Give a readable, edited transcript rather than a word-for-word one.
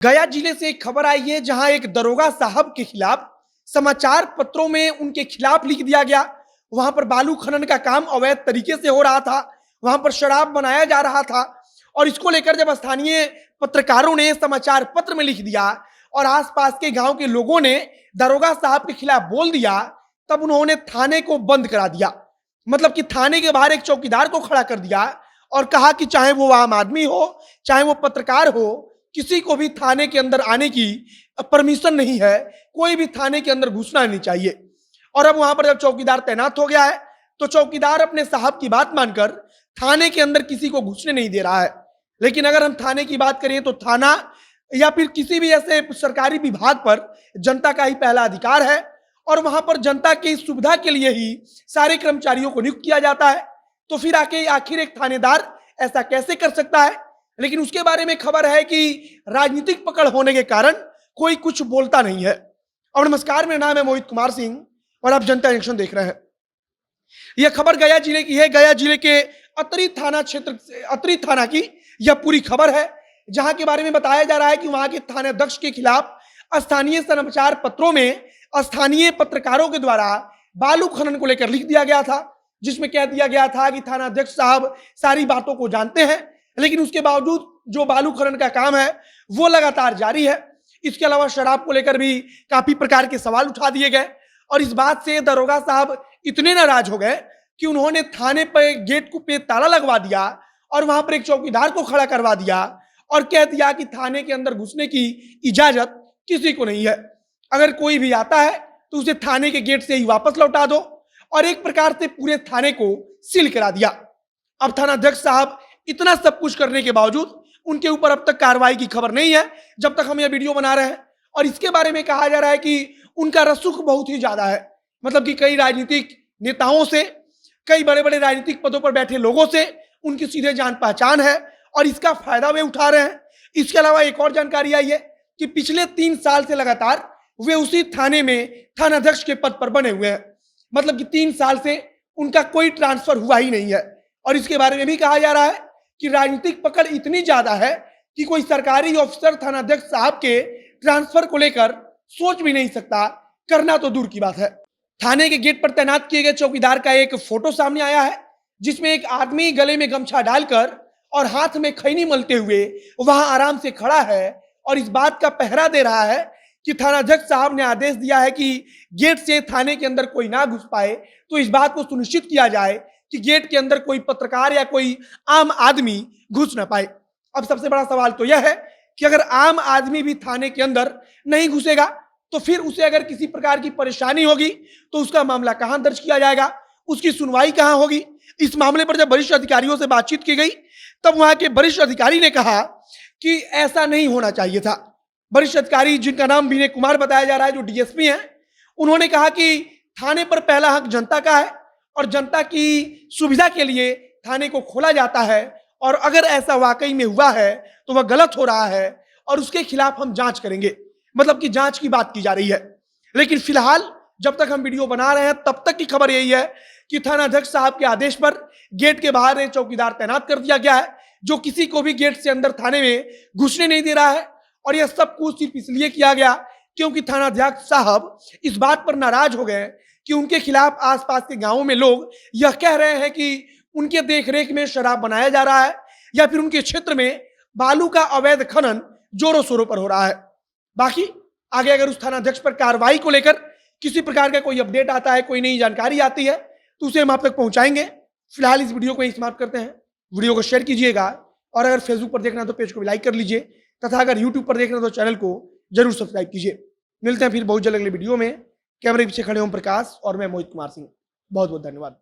गया जिले से एक खबर आई है जहां एक दरोगा साहब के खिलाफ समाचार पत्रों में उनके खिलाफ लिख दिया गया। वहां पर बालू खनन का काम अवैध तरीके से हो रहा था, वहां पर शराब बनाया जा रहा था और इसको लेकर जब स्थानीय पत्रकारों ने समाचार पत्र में लिख दिया और आसपास के गांव के लोगों ने दरोगा साहब के खिलाफ बोल दिया, तब उन्होंने थाने को बंद करा दिया। मतलब कि थाने के बाहर एक चौकीदार को खड़ा कर दिया और कहा कि चाहे वो आम आदमी हो, चाहे वो पत्रकार हो, किसी को भी थाने के अंदर आने की परमिशन नहीं है, कोई भी थाने के अंदर घुसना नहीं चाहिए। और अब वहां पर जब चौकीदार तैनात हो गया है तो चौकीदार अपने साहब की बात मानकर थाने के अंदर किसी को घुसने नहीं दे रहा है। लेकिन अगर हम थाने की बात करें तो थाना या फिर किसी भी ऐसे सरकारी विभाग पर जनता का ही पहला अधिकार है और वहां पर जनता की सुविधा के लिए ही सारे कर्मचारियों को नियुक्त किया जाता है। तो फिर आखिर एक थानेदार ऐसा कैसे कर सकता है? लेकिन उसके बारे में खबर है कि राजनीतिक पकड़ होने के कारण कोई कुछ बोलता नहीं है। और नमस्कार, मेरा नाम है मोहित कुमार सिंह और आप जनता जंक्शन देख रहे हैं। यह खबर गया जिले की है। गया जिले के अतरी थाना क्षेत्र, अतरी थाना की यह पूरी खबर है, जहां के बारे में बताया जा रहा है कि वहां के थानाध्यक्ष के खिलाफ स्थानीय समाचार पत्रों में स्थानीय पत्रकारों के द्वारा बालू खनन को लेकर लिख दिया गया था, जिसमें कह दिया गया था कि थानाध्यक्ष साहब सारी बातों को जानते हैं, लेकिन उसके बावजूद जो बालू खनन का काम है वो लगातार जारी है। इसके अलावा शराब को लेकर भी काफी प्रकार के सवाल उठा दिए गए और इस बात से दरोगा साहब इतने नाराज हो गए कि उन्होंने थाने पर गेट को पे ताला लगवा दिया और वहां पर एक चौकीदार को खड़ा करवा दिया और कह दिया कि थाने के अंदर घुसने की इजाजत किसी को नहीं है। अगर कोई भी आता है तो उसे थाने के गेट से ही वापस लौटा दो और एक प्रकार से पूरे थाने को सील करा दिया। अब थानाध्यक्ष साहब इतना सब कुछ करने के बावजूद उनके ऊपर अब तक कार्रवाई की खबर नहीं है, जब तक हम यह वीडियो बना रहे हैं। और इसके बारे में कहा जा रहा है कि उनका रसूख बहुत ही ज्यादा है। मतलब कि कई राजनीतिक नेताओं से, कई बड़े बड़े राजनीतिक पदों पर बैठे लोगों से उनकी सीधे जान पहचान है और इसका फायदा वे उठा रहे हैं। इसके अलावा एक और जानकारी आई है कि पिछले 3 साल से लगातार वे उसी थाने में थानाध्यक्ष के पद पर बने हुए हैं। मतलब कि 3 साल से उनका कोई ट्रांसफर हुआ ही नहीं है। और इसके बारे में भी कहा जा रहा है कि राजनीतिक पकड़ इतनी ज्यादा है कि कोई सरकारी ऑफिसर थानाध्यक्ष साहब के ट्रांसफर को लेकर सोच भी नहीं सकता, करना तो दूर की बात है। थाने के गेट पर तैनात किए गए चौकीदार का एक फोटो सामने आया है, जिसमें एक आदमी गले में गमछा डालकर और हाथ में खैनी मलते हुए वहां आराम से खड़ा है और इस बात का पहरा दे रहा है कि थानाध्यक्ष साहब ने आदेश दिया है कि गेट से थाने के अंदर कोई ना घुस पाए, तो इस बात को सुनिश्चित किया जाए कि गेट के अंदर कोई पत्रकार या कोई आम आदमी घुस ना पाए। अब सबसे बड़ा सवाल तो यह है कि अगर आम आदमी भी थाने के अंदर नहीं घुसेगा तो फिर उसे अगर किसी प्रकार की परेशानी होगी तो उसका मामला कहां दर्ज किया जाएगा, उसकी सुनवाई कहां होगी? इस मामले पर जब वरिष्ठ अधिकारियों से बातचीत की गई तब वहां के वरिष्ठ अधिकारी ने कहा कि ऐसा नहीं होना चाहिए था। वरिष्ठ अधिकारी, जिनका नाम विनय कुमार बताया जा रहा है, जो डीएसपी हैं, उन्होंने कहा कि थाने पर पहला हक जनता का है और जनता की सुविधा के लिए थाने को खोला जाता है और अगर ऐसा वाकई में हुआ है तो वह गलत हो रहा है और उसके खिलाफ हम जांच करेंगे। मतलब कि जांच की बात की जा रही है। लेकिन फिलहाल जब तक हम वीडियो बना रहे हैं तब तक की खबर यही है कि थानाध्यक्ष साहब के आदेश पर गेट के बाहर एक चौकीदार तैनात कर दिया गया है, जो किसी को भी गेट से अंदर थाने में घुसने नहीं दे रहा है। और यह सब कुछ सिर्फ इसलिए किया गया क्योंकि थानाध्यक्ष साहब इस बात पर नाराज हो गए कि उनके खिलाफ आसपास के गांवों में लोग यह कह रहे हैं कि उनके देखरेख में शराब बनाया जा रहा है या फिर उनके क्षेत्र में बालू का अवैध खनन जोरों शोरों पर हो रहा है। बाकी आगे अगर उस थानाध्यक्ष पर कार्रवाई को लेकर किसी प्रकार का कोई अपडेट आता है, कोई नई जानकारी आती है, तो उसे हम आप तक पहुंचाएंगे। फिलहाल इस वीडियो को यहीं समाप्त करते हैं। वीडियो को शेयर कीजिएगा और अगर फेसबुक पर देखना है तो पेज को भी लाइक कर लीजिए तथा अगर यूट्यूब पर देखना है तो चैनल को जरूर सब्सक्राइब कीजिए। मिलते हैं फिर बहुत जल्द अगले वीडियो में। कैमरे पीछे खड़े ओम प्रकाश और मैं मोहित कुमार सिंह। बहुत बहुत धन्यवाद।